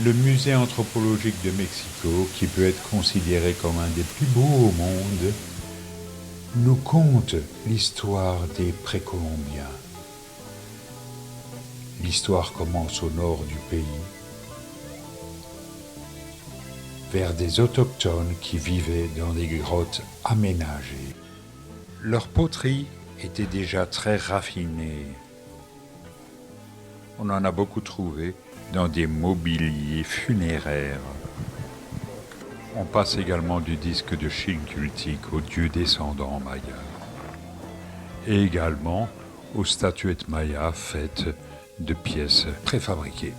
Le musée anthropologique de Mexico, qui peut être considéré comme un des plus beaux au monde, nous conte l'histoire des précolombiens. L'histoire commence au nord du pays, vers des autochtones qui vivaient dans des grottes aménagées. Leur poterie était déjà très raffinée. On en a beaucoup trouvé dans des mobiliers funéraires. On passe également du disque de Chine cultique aux dieux descendants mayas. Et également aux statuettes mayas faites de pièces préfabriquées.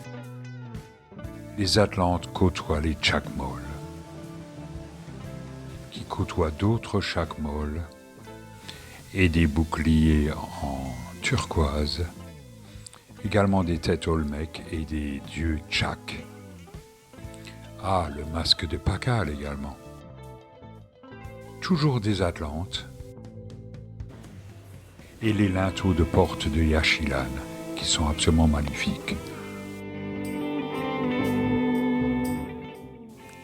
Les Atlantes côtoient les Chacmols, qui côtoient d'autres Chacmols et des boucliers en turquoise, également des têtes olmèques et des dieux Chac. Ah, le masque de Pacal également. Toujours des Atlantes. Et les linteaux de porte de Yaxchilán, qui sont absolument magnifiques.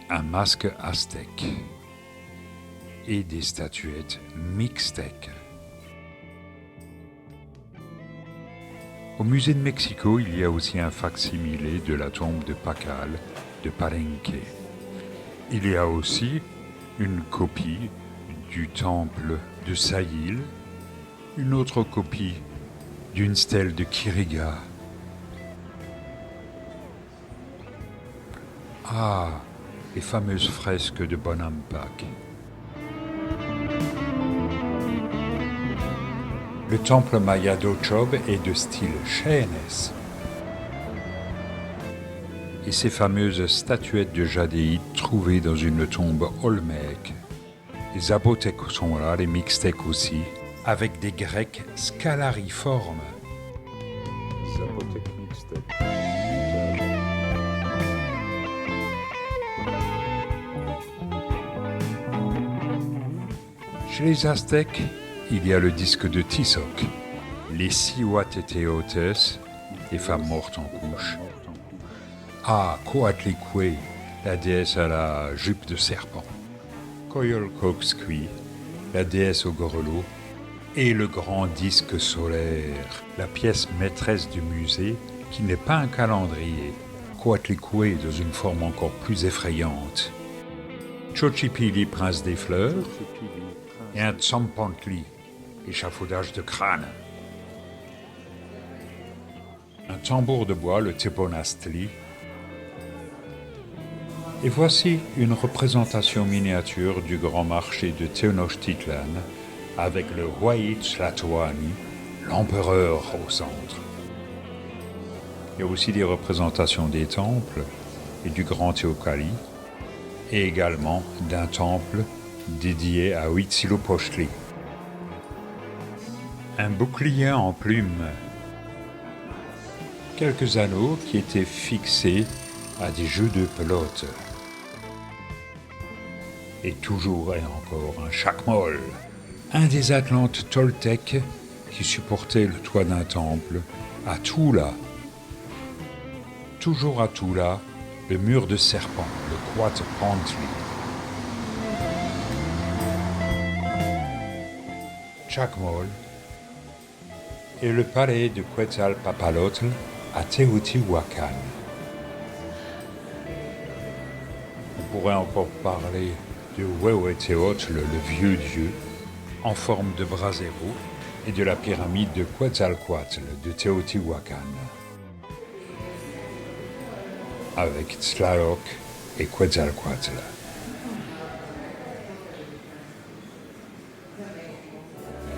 Un masque aztèque et des statuettes mixtèques. Au musée de Mexico, il y a aussi un fac-similé de la tombe de Pacal de Palenque. Il y a aussi une copie du temple de Sayil, une autre copie d'une stèle de Quirigua. Ah, les fameuses fresques de Bonampak. Le temple maya d'Ochob est de style Cheyennes. Et ces fameuses statuettes de jadéite trouvées dans une tombe olmèque. Les Zapotèques sont là, les Mixtèques aussi, avec des Grecs scalariformes. Zapotèques Mixtèques. Chez les Aztèques, il y a le disque de Tizoc, les Cihuateteotes, les femmes mortes en couche. Ah, Coatlicue, la déesse à la jupe de serpent. Coyolcoxcui, la déesse au grelot. Et le grand disque solaire, la pièce maîtresse du musée, qui n'est pas un calendrier. Coatlicue dans une forme encore plus effrayante. Xochipilli, prince des fleurs, et un Tzompantli, échafaudage de crâne. Un tambour de bois, le Teponastli. Et voici une représentation miniature du grand marché de Tenochtitlan avec le Huaytlatoani, l'empereur au centre. Il y a aussi des représentations des temples et du grand Teocalli et également d'un temple dédié à Huitzilopochtli. Un bouclier en plumes. Quelques anneaux qui étaient fixés à des jeux de pelote. Et toujours et encore un Chacmol, un des Atlantes toltèques qui supportait le toit d'un temple à Tula. Toujours à Tula, le mur de serpent, le Coatepantli. Chacmol et le palais de Quetzalpapalotl à Teotihuacan. On pourrait encore parler de Huehueteotl, le vieux dieu, en forme de brasero, et de la pyramide de Quetzalcoatl de Teotihuacan, avec Tlaloc et Quetzalcoatl.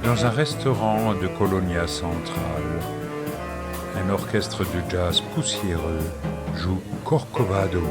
Dans un restaurant de Colonia Central, un orchestre de jazz poussiéreux joue Corcovado.